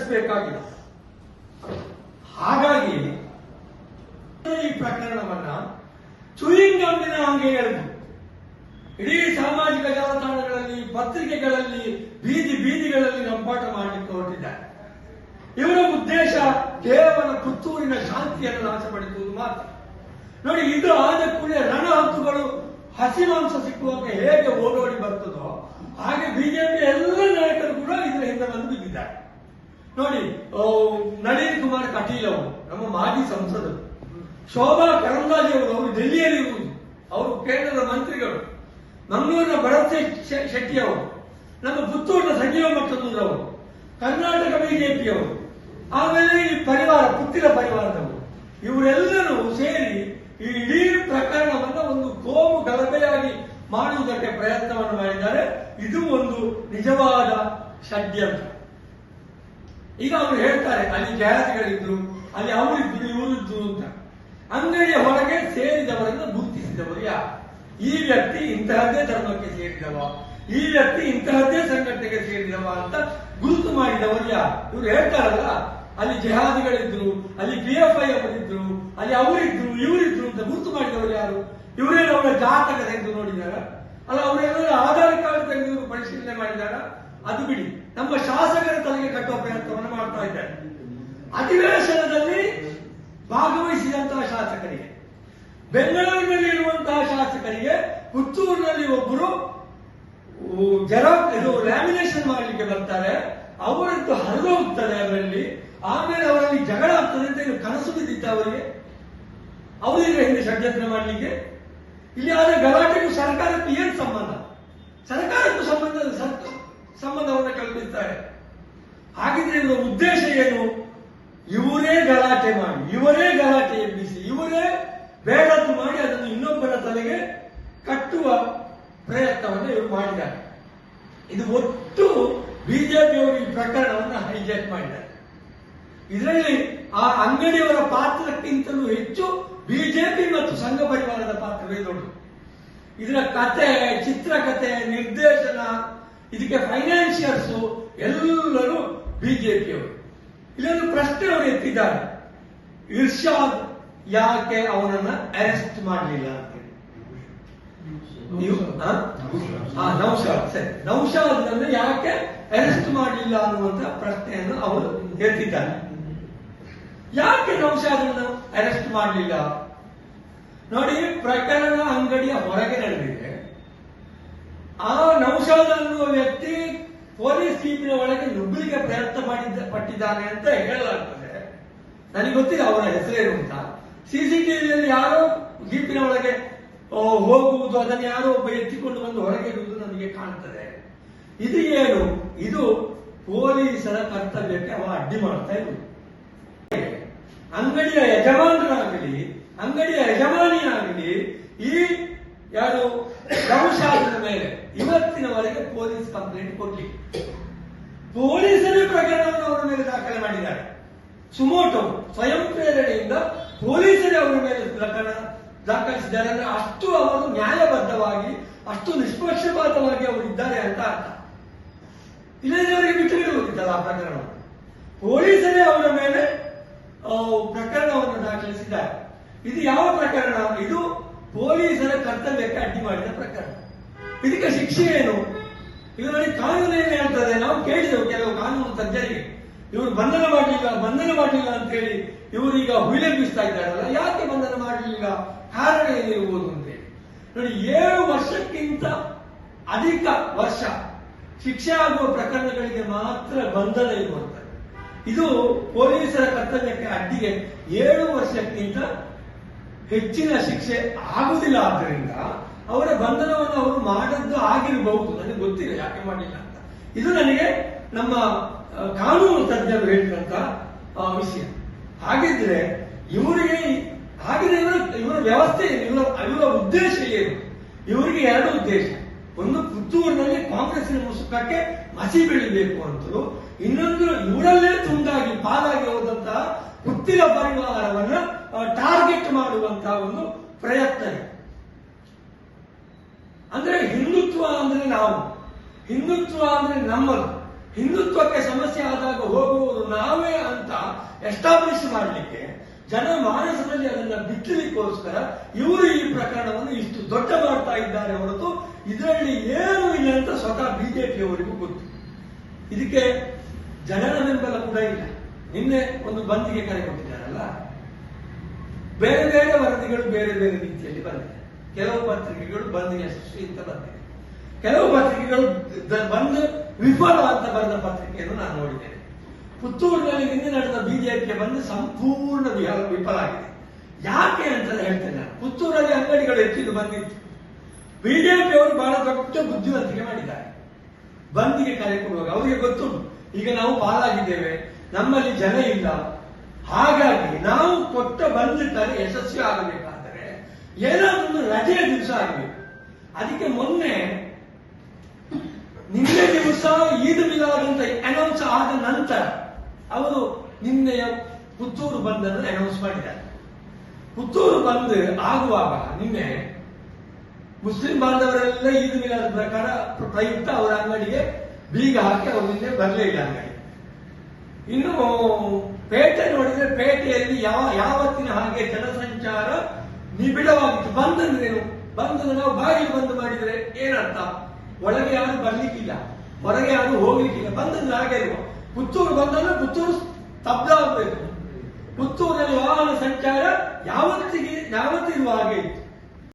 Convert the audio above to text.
ನಡೆಸಬೇಕಾಗಿದೆ. ಹಾಗಾಗಿ ಈ ಪ್ರಕರಣವನ್ನ ಚೂಯಿಂಗ್ ಗಮ್ಮಿನ ಹಂಗೆ ಹೇಳಿದ್ರು. ಇಡೀ ಸಾಮಾಜಿಕ ಜಾಲತಾಣಗಳಲ್ಲಿ, ಪತ್ರಿಕೆಗಳಲ್ಲಿ, ಬೀದಿಗಳಲ್ಲಿ ರಂಪಾಟ ಮಾಡಲಿಕ್ಕೆ ಹೊರಟಿದ್ದಾರೆ. ಇವರ ಉದ್ದೇಶ ಕೇವಲ ಪುತ್ತೂರಿನ ಶಾಂತಿಯನ್ನು ನಾಶಪಡಿಸುವುದು ಮಾತ್ರ. ನೋಡಿ, ಇದು ಆದ ಕೂಡಲೇ ರಣಹದ್ದುಗಳು ಹಸಿಮಾಂಸ ಸಿಕ್ಕುವಾಗ ಹೇಗೆ ಓಡೋಡಿ ಬರ್ತದೋ ಹಾಗೆ ಬಿಜೆಪಿ ಎಲ್ಲ ನಾಯಕರು ಕೂಡ ಇದರ ಹಿಂದೆ ಬಂದು ಬಿದ್ದಿದ್ದಾರೆ. ನೋಡಿ, ನಳಿನ್ ಕುಮಾರ್ ಕಟೀಲ್ ಅವರು ನಮ್ಮ ಮಾಜಿ ಸಂಸದರು, ಶೋಭಾ ಕರಂದ್ಲಾಜೆ ಅವರು ಡೆಲ್ಲಿಯಲ್ಲಿ ಇರುವುದು, ಅವರು ಕೇಂದ್ರದ ಮಂತ್ರಿಗಳು, ಮಂಗಳೂರಿನ ಭರತ್ ಶೆಟ್ಟಿ ಅವರು, ನಮ್ಮ ಪುತ್ತೂರಿನ ಸಂಜೀವ ಮಠದೂರ್ ಅವರು, ಕರ್ನಾಟಕ ಬಿಜೆಪಿಯವರು, ಆಮೇಲೆ ಈ ಪರಿವಾರ ಪುತ್ತಿರ ಪರಿವಾರದವರು, ಇವರೆಲ್ಲರೂ ಸೇರಿ ಈ ಇಡೀ ಪ್ರಕರಣವನ್ನು ಒಂದು ಕೋಮು ಗಲಭೆಯಾಗಿ ಮಾಡುವುದಕ್ಕೆ ಪ್ರಯತ್ನವನ್ನು ಮಾಡಿದ್ದಾರೆ. ಇದು ಒಂದು ನಿಜವಾದ ಷಡ್ಯಂತ್ರ. ಈಗ ಅವರು ಹೇಳ್ತಾರೆ, ಅಲ್ಲಿ ಜಾತಿಗಳಿದ್ರು, ಅಲ್ಲಿ ಅವರಿದ್ರು, ಇವರಿದ್ರು ಅಂತ. ಅಂಗಡಿಯ ಹೊರಗೆ ಸೇರಿದವರನ್ನು ಗುರುತಿಸಿದವರು ಯಾರು? ಈ ವ್ಯಕ್ತಿ ಇಂತಹದ್ದೇ ಧರ್ಮಕ್ಕೆ ಸೇರಿದವ, ಈ ವ್ಯಕ್ತಿ ಇಂತಹದ್ದೇ ಸಂಘಟನೆಗೆ ಸೇರಿದವ ಅಂತ ಗುರುತು ಮಾಡಿದವರು ಯಾರು? ಇವರು ಹೇಳ್ತಾರಲ್ಲ, ಅಲ್ಲಿ ಜಿಹಾದಿಗಳಿದ್ರು, ಅಲ್ಲಿ PFI ಅವರಿದ್ರು, ಅಲ್ಲಿ ಅವರಿದ್ರು, ಇವರಿದ್ರು ಅಂತ ಗುರುತು ಮಾಡಿದವರು ಯಾರು? ಇವರೇನು ಅವರ ಜಾತಕ ತೆಗೆದು ನೋಡಿದಾರ? ಅಲ್ಲ, ಅವರೆಲ್ಲ ಆಧಾರ್ ಕಾರ್ಡ್ ತೆಗೆದು ಪರಿಶೀಲನೆ ಮಾಡಿದಾರ? ಅದು ಬಿಡಿ, ನಮ್ಮ ಶಾಸಕರ ತಲೆಗೆ ಕಟ್ಟುವ ಪ್ರಯತ್ನವನ್ನು ಮಾಡ್ತಾ ಇದ್ದಾರೆ. ಅಧಿವೇಶನದಲ್ಲಿ ಭಾಗವಹಿಸಿದಂತಹ ಶಾಸಕರಿಗೆ, ಬೆಂಗಳೂರಿನಲ್ಲಿ ಇರುವಂತಹ ಶಾಸಕರಿಗೆ, ಪುತ್ತೂರಿನಲ್ಲಿ ಒಬ್ಬರು ಲ್ಯಾಮಿನೇಷನ್ ಮಾಡಲಿಕ್ಕೆ ಬರ್ತಾರೆ, ಅವರದ್ದು ಹರಿದು ಹೋಗ್ತದೆ ಅವರಲ್ಲಿ, ಆಮೇಲೆ ಅವರಲ್ಲಿ ಜಗಳ ಆಗ್ತದೆ ಅಂತ ಕನಸು ಬಿದ್ದಿದ್ದ ಅವರಿಗೆ ಹಿಂದೆ ಷಡ್ಯಂತ್ರ ಮಾಡಲಿಕ್ಕೆ. ಇಲ್ಲಿ ಆದ ಗಲಾಟೆಗೂ ಸರ್ಕಾರಕ್ಕೂ ಏನು ಸಂಬಂಧ? ಸರ್ಕಾರಕ್ಕೂ ಸಂಬಂಧವನ್ನು ಕಲ್ಪಿಸ್ತಾರೆ. ಹಾಗಿದ್ರೆ ಇವರ ಉದ್ದೇಶ ಏನು? ಇವರೇ ಗಲಾಟೆ ಮಾಡಿ, ಇವರೇ ಗಲಾಟೆ ಎಬ್ಬಿಸಿ, ಇವರೇ ಬೇಡದ್ದು ಮಾಡಿ ಅದನ್ನು ಇನ್ನೊಬ್ಬರ ತಲೆಗೆ ಕಟ್ಟುವ ಪ್ರಯತ್ನವನ್ನು ಇವರು ಮಾಡಿದ್ದಾರೆ. ಇದು ಒಟ್ಟು ಬಿಜೆಪಿಯವರು ಈ ಪ್ರಕರಣವನ್ನು ಹೈಜಾಕ್ ಮಾಡಿದ್ದಾರೆ. ಇದರಲ್ಲಿ ಆ ಅಂಗಡಿಯವರ ಪಾತ್ರಕ್ಕಿಂತಲೂ ಹೆಚ್ಚು ಬಿಜೆಪಿ ಮತ್ತು ಸಂಘ ಪರಿವಾರದ ಪಾತ್ರವೇ ದೊಡ್ಡದು. ಇದರ ಕತೆ, ಚಿತ್ರಕಥೆ, ನಿರ್ದೇಶನ, ಇದಕ್ಕೆ ಫೈನಾನ್ಷಿಯರ್ಸ್ ಎಲ್ಲರೂ ಬಿಜೆಪಿಯವರು. ಇಲ್ಲೊಂದು ಪ್ರಶ್ನೆ ಅವರು ಎತ್ತಿದ್ದಾರೆ, ಇರ್ಷಾದ್ ಯಾಕೆ ಅವನನ್ನ ಅರೆಸ್ಟ್ ಮಾಡಲಿಲ್ಲ ಅಂತ ಹೇಳಿ. ನೌಶಾದ್ ಯಾಕೆ ಅರೆಸ್ಟ್ ಮಾಡಲಿಲ್ಲ ಅನ್ನುವಂತ ಪ್ರಶ್ನೆಯನ್ನು ಅವರು ಎತ್ತಿದ್ದಾರೆ. ಯಾಕೆ ನೌಶಾದನ್ನು ಅರೆಸ್ಟ್ ಮಾಡಲಿಲ್ಲ? ನೋಡಿ, ಪ್ರಕರಣ ಅಂಗಡಿಯ ಹೊರಗೆ ನಡೆದಿದೆ. ಆ ನೌಶಾದ್ ಅನ್ನುವ ವ್ಯಕ್ತಿ ಪೊಲೀಸ್ ಜೀಪಿನ ಒಳಗೆ ನುಗ್ಗಲಿಕ್ಕೆ ಪ್ರಯತ್ನ ಪಟ್ಟಿದ್ದಾನೆ ಅಂತ ಹೇಳಲಾಗ್ತದೆ. ನನಗೆ ಗೊತ್ತಿಲ್ಲ ಅವರ ಹೆಸರೇನು ಅಂತ. ಸಿಸಿಟಿವಿಯಲ್ಲಿ ಯಾರೋ ಜೀಪಿನ ಒಳಗೆ ಹೋಗುವುದು, ಅದನ್ನು ಯಾರೋ ಒಬ್ಬ ಎತ್ತಿಕೊಂಡು ಬಂದು ಹೊರಗೆ ಇರುವುದು ನಮಗೆ ಕಾಣ್ತದೆ. ಇದು ಏನು? ಇದು ಪೊಲೀಸರ ಕರ್ತವ್ಯಕ್ಕೆ ಅವ ಅಡ್ಡಿ ಮಾಡ್ತಾ ಇರುವುದು. ಅಂಗಡಿಯ ಯಜಮಾನರಾಗಲಿ, ಅಂಗಡಿಯ ಯಜಮಾನಿಯಾಗಲಿ ಈ ಯಾರು ನೌಶಾದನ ಮೇಲೆ ಇವತ್ತಿನವರೆಗೆ ಪೊಲೀಸ್ ಕಂಪ್ಲೇಂಟ್ ಕೊಡ್ಲಿಕ್ಕೆ, ಪೊಲೀಸರೇ ಪ್ರಕರಣವನ್ನು ಅವರ ಮೇಲೆ ದಾಖಲೆ ಮಾಡಿದ್ದಾರೆ. ಸುಮೋಟೋ ಸ್ವಯಂ ಪ್ರೇರಣೆಯಿಂದ ಪೊಲೀಸರೇ ಅವರ ಮೇಲೆ ಪ್ರಕರಣ ದಾಖಲಿಸಿದ್ದಾರೆ. ಅಂದ್ರೆ ಅಷ್ಟು ಅವರು ನ್ಯಾಯಬದ್ಧವಾಗಿ, ಅಷ್ಟು ನಿಷ್ಪಕ್ಷಪಾತವಾಗಿ ಅವರು ಇದ್ದಾರೆ ಅಂತ ಅರ್ಥ. ಇಲ್ಲದವರಿಗೆ ಬಿಟ್ಟು ಬಿಡುವುದಿತ್ತಲ್ಲ ಆ ಪ್ರಕರಣ. ಪೊಲೀಸರೇ ಅವರ ಮೇಲೆ ಪ್ರಕರಣವನ್ನು ದಾಖಲಿಸಿದ್ದಾರೆ. ಇದು ಯಾವ ಪ್ರಕರಣ? ಇದು ಪೊಲೀಸರ ಕರ್ತವ್ಯಕ್ಕೆ ಅಡ್ಡಿ ಮಾಡಿದ ಪ್ರಕರಣ. ಇದಕ್ಕೆ ಶಿಕ್ಷೆ ಏನು? ಇದು ನೋಡಿ, ಕಾನೂನು ಏನು ಹೇಳ್ತದೆ? ನಾವು ಕೇಳಿದೆವು ಕೆಲವು ಕಾನೂನು ತಜ್ಞರಿಗೆ, ಇವರು ಬಂಧನ ಮಾಡಲಿಲ್ಲ ಅಂತ ಹೇಳಿ ಇವರೀಗ ಹುಯಿಲೆಬ್ಬಿಸ್ತಾ ಇದ್ದಾರಲ್ಲ. ಯಾಕೆ ಬಂಧನ ಮಾಡಲಿಲ್ಲ? ಕಾರಣ ಏನಿರುವುದು ಅಂತೇಳಿ ನೋಡಿ. 7 ವರ್ಷಕ್ಕಿಂತ ಅಧಿಕ ವರ್ಷ ಶಿಕ್ಷೆ ಆಗುವ ಪ್ರಕರಣಗಳಿಗೆ ಮಾತ್ರ ಬಂಧನ ಇರುವಂತದ್ದು. ಇದು ಪೊಲೀಸರ ಕರ್ತವ್ಯಕ್ಕೆ ಅಡ್ಡಿಗೆ 7 ವರ್ಷಕ್ಕಿಂತ ಹೆಚ್ಚಿನ ಶಿಕ್ಷೆ ಆಗುವುದಿಲ್ಲ. ಆದ್ದರಿಂದ ಅವರ ಬಂಧನವನ್ನು ಅವರು ಮಾಡದ್ದು ಆಗಿರಬಹುದು, ನನಗೆ ಗೊತ್ತಿಲ್ಲ ಯಾಕೆ ಮಾಡಲಿಲ್ಲ ಅಂತ. ಇದು ನನಗೆ ನಮ್ಮ ಕಾನೂನು ತಜ್ಞರು ಹೇಳಿದಂತ ವಿಷಯ. ಹಾಗಿದ್ರೆ ಇವರಿಗೆ ಇವರ ವ್ಯವಸ್ಥೆ ಏನು? ಇವರ ಉದ್ದೇಶ ಏನು? ಇವರಿಗೆ 2 ಉದ್ದೇಶ. ಒಂದು, ಪುತ್ತೂರಿನಲ್ಲಿ ಕಾಂಗ್ರೆಸ್ಸಿನ ಮುಸುಕಕ್ಕೆ ಮಸಿ ಬೀಳಬೇಕು ಅಂತಲೂ, ಇನ್ನೊಂದು ಇವರಲ್ಲೇ ತುಂಡಾಗಿ ಪಾಲಾಗಿ ಹೋದಂತಹ ಪುತ್ತಿರ ಪರಿವಾರವನ್ನ ಟಾರ್ಗೆಟ್ ಮಾಡುವಂತಹ ಒಂದು ಪ್ರಯತ್ನ. ಅಂದ್ರೆ ಹಿಂದುತ್ವ ಅಂದ್ರೆ ನಾವು, ಹಿಂದುತ್ವ ಅಂದ್ರೆ ನಮ್ಮದು, ಹಿಂದುತ್ವಕ್ಕೆ ಸಮಸ್ಯೆ ಆದಾಗ ಹೋಗುವವರು ನಾವು. ಎಸ್ಟಾಬ್ಲಿಷ್ ಮಾಡಲಿಕ್ಕೆ ಜನ ಮಾನಸದಲ್ಲಿ ಅದನ್ನ ಬಿಚ್ಚಲಿಕ್ಕೋಸ್ಕರ ಇವರು ಈ ಪ್ರಕರಣವನ್ನು ಇಷ್ಟು ದೊಡ್ಡ ಮಾಡ್ತಾ ಇದ್ದಾರೆ ಹೊರತು ಇದರಲ್ಲಿ ಏನು ಇಲ್ಲ ಅಂತ ಸ್ವತಃ ಬಿಜೆಪಿಯವರಿಗೂ ಗೊತ್ತು. ಇದಕ್ಕೆ ಜನರ ಬೆಂಬಲ ಕೂಡ ಇಲ್ಲ. ನಿನ್ನೆ ಒಂದು ಬಂದ್ಗೆ ಕರೆ ಕೊಟ್ಟಿದ್ದಾರಲ್ಲ, ಬೇರೆ ಬೇರೆ ವರದಿಗಳು ಬೇರೆ ಬೇರೆ ರೀತಿಯಲ್ಲಿ ಬಂದಿದೆ. ಕೆಲವು ಪತ್ರಿಕೆಗಳು ಬಂದ್ ಯಶಸ್ವಿ ಅಂತ ಬಂದಿದೆ, ಕೆಲವು ಪತ್ರಿಕೆಗಳು ಬಂದ್ ವಿಫಲ ಅಂತ ಬಂದ ಪತ್ರಿಕೆಯನ್ನು ನಾನು ನೋಡಿದ್ದೇನೆ. ಪುತ್ತೂರಿನಲ್ಲಿ ನಿನ್ನೆ ನಡೆದ ಬಿಜೆಪಿಯ ಬಂದ್ ಸಂಪೂರ್ಣ ವಿಫಲ ಆಗಿದೆ. ಯಾಕೆ ಅಂತ ಹೇಳ್ತೇನೆ ನಾನು. ಪುತ್ತೂರಲ್ಲಿ ಅಂಗಡಿಗಳು ಹೆಚ್ಚಿದ್ದು ಬಂದಿತ್ತು. ಬಿಜೆಪಿಯವರು ಬಹಳ ದೊಡ್ಡ ಬುದ್ಧಿವಂತಿಕೆ ಮಾಡಿದ್ದಾರೆ. ಬಂದ್ಗೆ ಕರೆ ಕೊಡುವಾಗ ಅವರಿಗೆ ಗೊತ್ತುಂಟು, ಈಗ ನಾವು ಪಾಲಾಗಿದ್ದೇವೆ, ನಮ್ಮಲ್ಲಿ ಜನ ಇಲ್ಲ, ಹಾಗಾಗಿ ನಾವು ಕೊಟ್ಟ ಬಂದ್ ಕರೆ ಯಶಸ್ವಿ ಆಗಬೇಕಾದರೆ ಏನಾದ್ರೂ ರಜೆಯ ದಿವಸ ಆಗಬೇಕು. ಅದಕ್ಕೆ ಮೊನ್ನೆ ನಿನ್ನೆ ದಿವಸ ಈದ್ ಮಿಲಾದ್ ಅಂತ ಅನೌನ್ಸ್ ಆದ ನಂತರ ಅವರು ನಿನ್ನೆಯ ಪುತ್ತೂರು ಬಂದ್ ಅನ್ನು ಅನೌನ್ಸ್ ಮಾಡಿದ್ದಾರೆ. ಪುತ್ತೂರು ಬಂದ್ ಆಗುವಾಗ ನಿನ್ನೆ ಮುಸ್ಲಿಂ ಬಾಂಧವರೆಲ್ಲ ಈದ್ ಮಿಲಾದ್ ಪ್ರಕಾರ ಪ್ರಯುಕ್ತ ಅವರ ಅಂಗಡಿಗೆ ಬೀಗ ಹಾಕಿ ಅವರು ನಿನ್ನೆ ಬರಲೇ ಇಲ್ಲ ಅಂಗಡಿ. ಇನ್ನು ಪೇಟೆ ನೋಡಿದ್ರೆ ಪೇಟೆಯಲ್ಲಿ ಯಾವತ್ತಿನ ಹಾಗೆ ಜನಸಂಚಾರ ನಿಬಿಡವಾಗಿತ್ತು. ಬಂದ್ ಅಂದ್ರೇನು? ಬಂದ್ ನಾವು ಬಾಗಿಲು ಬಂದ್ ಮಾಡಿದ್ರೆ ಏನರ್ಥ? ಒಳಗೆ ಯಾರು ಬರ್ಲಿಕ್ಕಿಲ್ಲ, ಹೊರಗೆ ಯಾರು ಹೋಗ್ಲಿಕ್ಕಿಲ್ಲ. ಬಂದ್ರೆ ಹಾಗೆ ಇರುವ ಪುತ್ತೂರು ಬಂದ್ರೆ ಪುತ್ತೂರು ಸ್ತಬ್ಧ ಆಗಬೇಕು. ಪುತ್ತೂರಲ್ಲಿ ವಾಹನ ಸಂಚಾರ ಯಾವತ್ತಿರುವ ಹಾಗೆ ಇತ್ತು.